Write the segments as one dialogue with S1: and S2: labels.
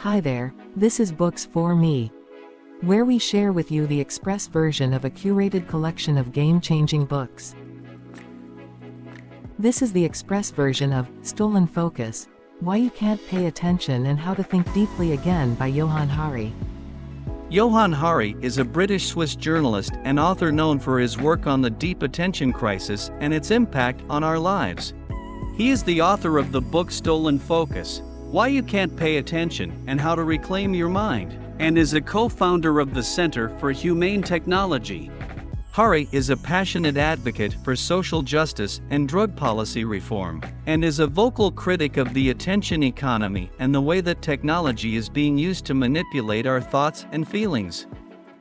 S1: Hi there, this is Books for Me, where we share with you the express version of a curated collection of game-changing books. This is the express version of Stolen Focus: Why You Can't Pay Attention and How to Think Deeply Again by Johann Hari.
S2: Johann Hari is a British-Swiss journalist and author known for his work on the deep attention crisis and its impact on our lives. He is the author of the book Stolen Focus: Why You Can't Pay Attention and How to Reclaim Your Mind, and is a co-founder of the Center for Humane Technology. Hari is a passionate advocate for social justice and drug policy reform, and is a vocal critic of the attention economy and the way that technology is being used to manipulate our thoughts and feelings.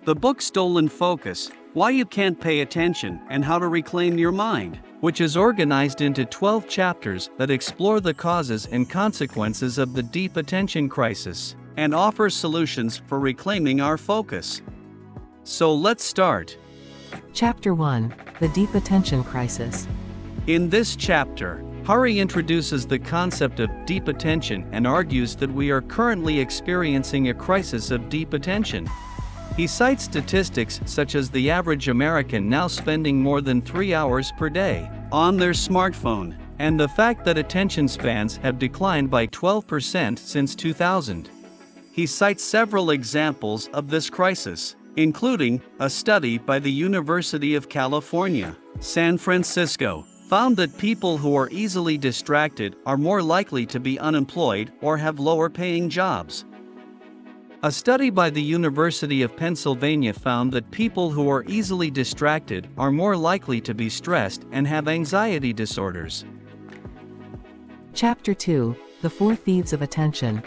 S2: The book Stolen Focus: Why You Can't Pay Attention and How to Reclaim Your Mind, which is organized into 12 chapters that explore the causes and consequences of the deep attention crisis, and offers solutions for reclaiming our focus. So let's start.
S1: Chapter 1: The Deep Attention Crisis.
S2: In this chapter, Hari introduces the concept of deep attention and argues that we are currently experiencing a crisis of deep attention. He cites statistics such as the average American now spending more than 3 hours per day on their smartphone, and the fact that attention spans have declined by 12% since 2000. He cites several examples of this crisis, including a study by the University of California, San Francisco, found that people who are easily distracted are more likely to be unemployed or have lower-paying jobs. A study by the University of Pennsylvania found that people who are easily distracted are more likely to be stressed and have anxiety disorders.
S1: Chapter 2: The Four Thieves of Attention.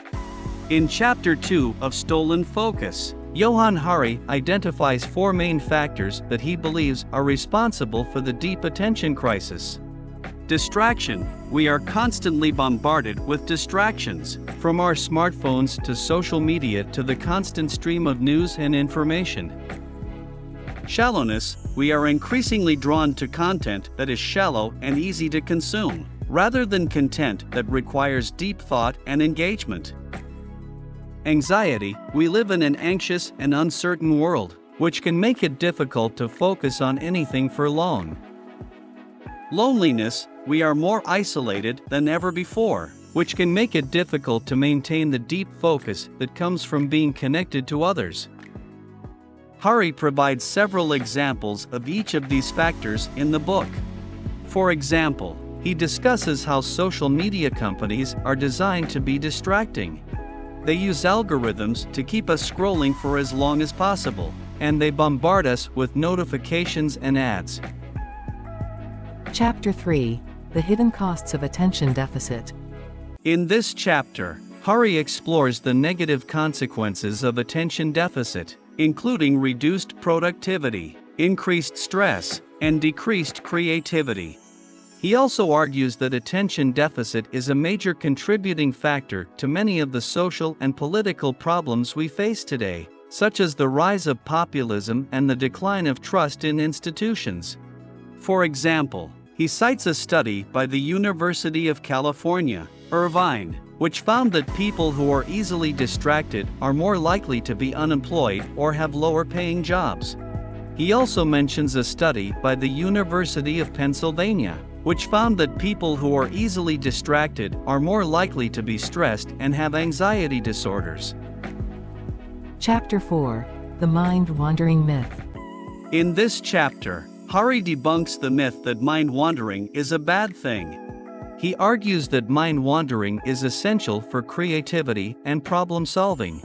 S2: In Chapter 2 of Stolen Focus, Johann Hari identifies 4 main factors that he believes are responsible for the deep attention crisis. Distraction. We are constantly bombarded with distractions, from our smartphones to social media to the constant stream of news and information. Shallowness. We are increasingly drawn to content that is shallow and easy to consume, rather than content that requires deep thought and engagement. Anxiety. We live in an anxious and uncertain world, which can make it difficult to focus on anything for long. Loneliness. We are more isolated than ever before, which can make it difficult to maintain the deep focus that comes from being connected to others. Hari provides several examples of each of these factors in the book. For example, he discusses how social media companies are designed to be distracting. They use algorithms to keep us scrolling for as long as possible, and they bombard us with notifications and ads.
S1: Chapter 3: The Hidden Costs of Attention Deficit.
S2: In this chapter, Hari explores the negative consequences of attention deficit, including reduced productivity, increased stress, and decreased creativity. He also argues that attention deficit is a major contributing factor to many of the social and political problems we face today, such as the rise of populism and the decline of trust in institutions. For example, he cites a study by the University of California, Irvine, which found that people who are easily distracted are more likely to be unemployed or have lower-paying jobs. He also mentions a study by the University of Pennsylvania, which found that people who are easily distracted are more likely to be stressed and have anxiety disorders.
S1: Chapter 4: The Mind-Wandering Myth.
S2: In this chapter, Hari debunks the myth that mind-wandering is a bad thing. He argues that mind-wandering is essential for creativity and problem-solving.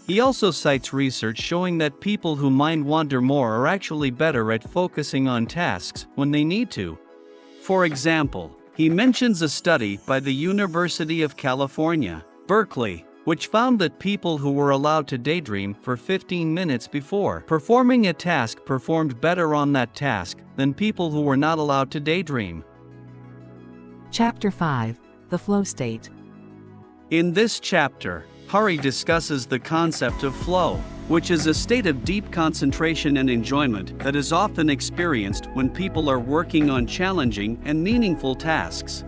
S2: He also cites research showing that people who mind-wander more are actually better at focusing on tasks when they need to. For example, he mentions a study by the University of California, Berkeley, which found that people who were allowed to daydream for 15 minutes before performing a task performed better on that task than people who were not allowed to daydream.
S1: Chapter 5: The Flow State.
S2: In this chapter, Hari discusses the concept of flow, which is a state of deep concentration and enjoyment that is often experienced when people are working on challenging and meaningful tasks.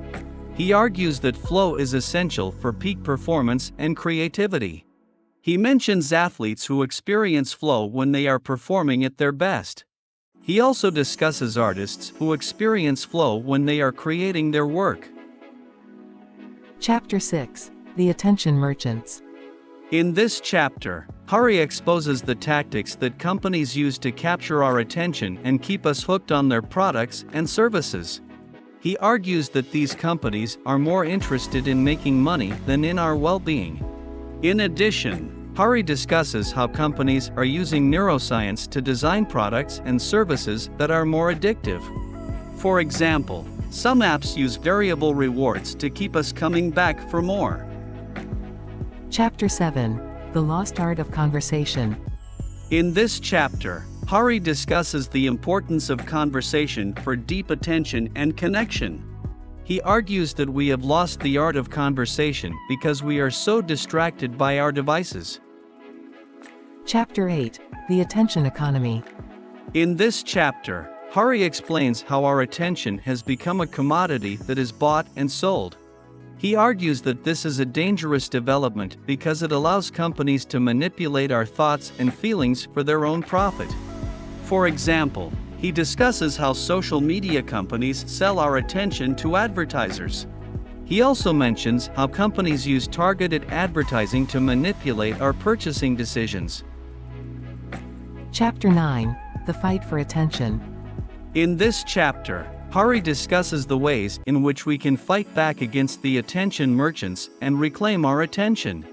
S2: He argues that flow is essential for peak performance and creativity, He mentions athletes who experience flow when they are performing at their best. He also discusses artists who experience flow when they are creating their work.
S1: Chapter 6. The Attention Merchants.
S2: In this chapter, Hari exposes the tactics that companies use to capture our attention and keep us hooked on their products and services. He argues that these companies are more interested in making money than in our well-being. In addition, Hari discusses how companies are using neuroscience to design products and services that are more addictive. For example, some apps use variable rewards to keep us coming back for more.
S1: Chapter 7. The Lost Art of Conversation.
S2: In this chapter, Hari discusses the importance of conversation for deep attention and connection. He argues that we have lost the art of conversation because we are so distracted by our devices.
S1: Chapter 8. The Attention Economy.
S2: In this chapter, Hari explains how our attention has become a commodity that is bought and sold. He argues that this is a dangerous development because it allows companies to manipulate our thoughts and feelings for their own profit. For example, he discusses how social media companies sell our attention to advertisers. He also mentions how companies use targeted advertising to manipulate our purchasing decisions.
S1: Chapter 9. The Fight for Attention.
S2: In this chapter, Hari discusses the ways in which we can fight back against the attention merchants and reclaim our attention.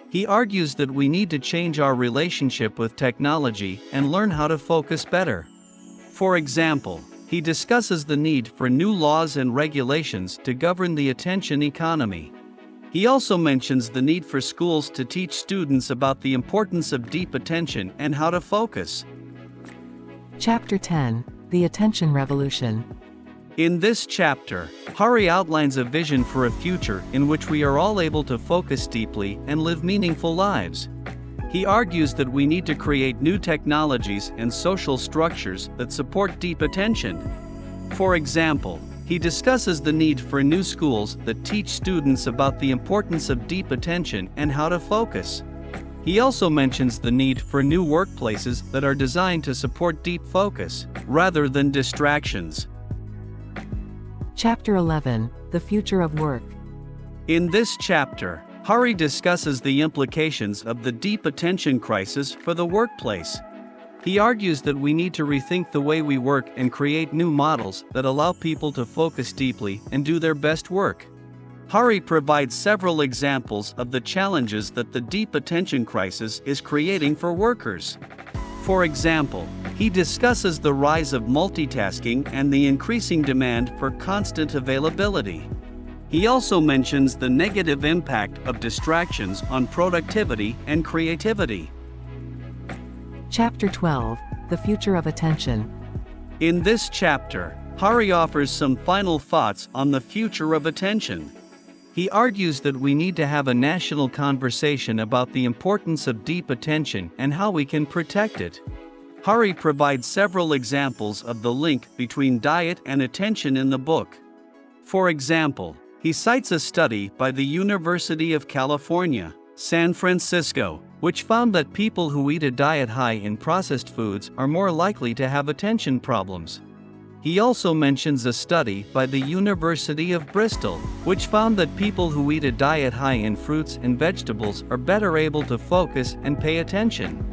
S2: He argues that we need to change our relationship with technology and learn how to focus better. For example, he discusses the need for new laws and regulations to govern the attention economy. He also mentions the need for schools to teach students about the importance of deep attention and how to focus.
S1: Chapter 10. The Attention Revolution.
S2: In this chapter, Hari outlines a vision for a future in which we are all able to focus deeply and live meaningful lives. He argues that we need to create new technologies and social structures that support deep attention. For example, he discusses the need for new schools that teach students about the importance of deep attention and how to focus. He also mentions the need for new workplaces that are designed to support deep focus, rather than distractions.
S1: Chapter 11. The Future of Work.
S2: In this chapter, Hari discusses the implications of the deep attention crisis for the workplace. He argues that we need to rethink the way we work and create new models that allow people to focus deeply and do their best work. Hari provides several examples of the challenges that the deep attention crisis is creating for workers. For example, he discusses the rise of multitasking and the increasing demand for constant availability. He also mentions the negative impact of distractions on productivity and creativity.
S1: Chapter 12. The Future of Attention.
S2: In this chapter, Hari offers some final thoughts on the future of attention. He argues that we need to have a national conversation about the importance of deep attention and how we can protect it. Hari provides several examples of the link between diet and attention in the book. For example, he cites a study by the University of California, San Francisco, which found that people who eat a diet high in processed foods are more likely to have attention problems. He also mentions a study by the University of Bristol, which found that people who eat a diet high in fruits and vegetables are better able to focus and pay attention.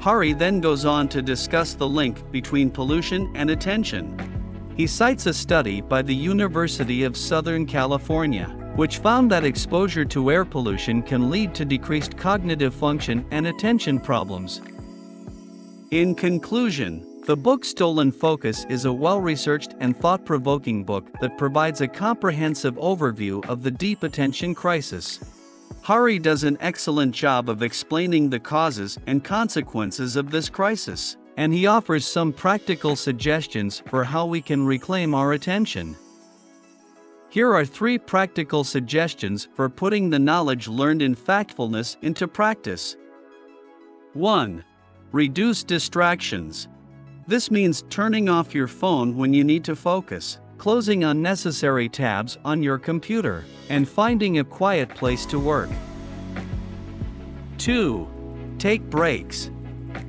S2: Hari then goes on to discuss the link between pollution and attention. He cites a study by the University of Southern California, which found that exposure to air pollution can lead to decreased cognitive function and attention problems. In conclusion, the book Stolen Focus is a well-researched and thought-provoking book that provides a comprehensive overview of the deep attention crisis. Hari does an excellent job of explaining the causes and consequences of this crisis, and he offers some practical suggestions for how we can reclaim our attention. Here are 3 practical suggestions for putting the knowledge learned in factfulness into practice. 1. Reduce distractions. This means turning off your phone when you need to focus, closing unnecessary tabs on your computer, and finding a quiet place to work. 2. Take breaks.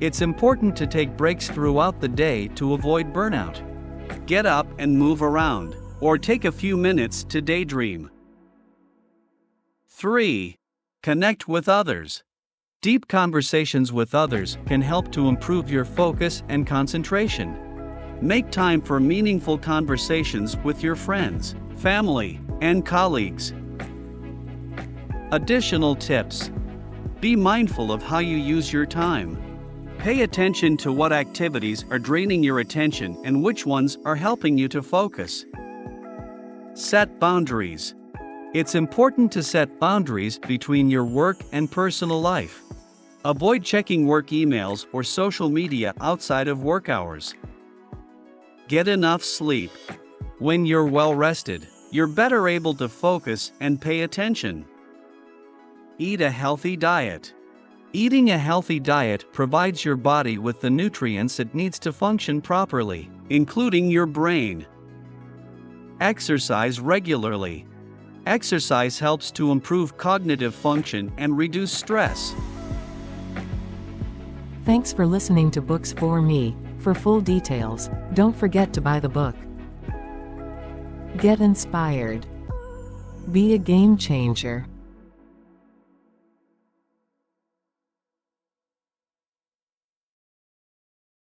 S2: It's important to take breaks throughout the day to avoid burnout. Get up and move around, or take a few minutes to daydream. 3. Connect with others. Deep conversations with others can help to improve your focus and concentration. Make time for meaningful conversations with your friends, family, and colleagues. Additional tips. Be mindful of how you use your time. Pay attention to what activities are draining your attention and which ones are helping you to focus. Set boundaries. It's important to set boundaries between your work and personal life. Avoid checking work emails or social media outside of work hours. Get enough sleep. When you're well rested, you're better able to focus and pay attention. Eat a healthy diet. Eating a healthy diet provides your body with the nutrients it needs to function properly, including your brain. Exercise regularly. Exercise helps to improve cognitive function and reduce stress.
S1: Thanks for listening to Books for Me. For full details, don't forget to buy the book. Get inspired. Be a game changer.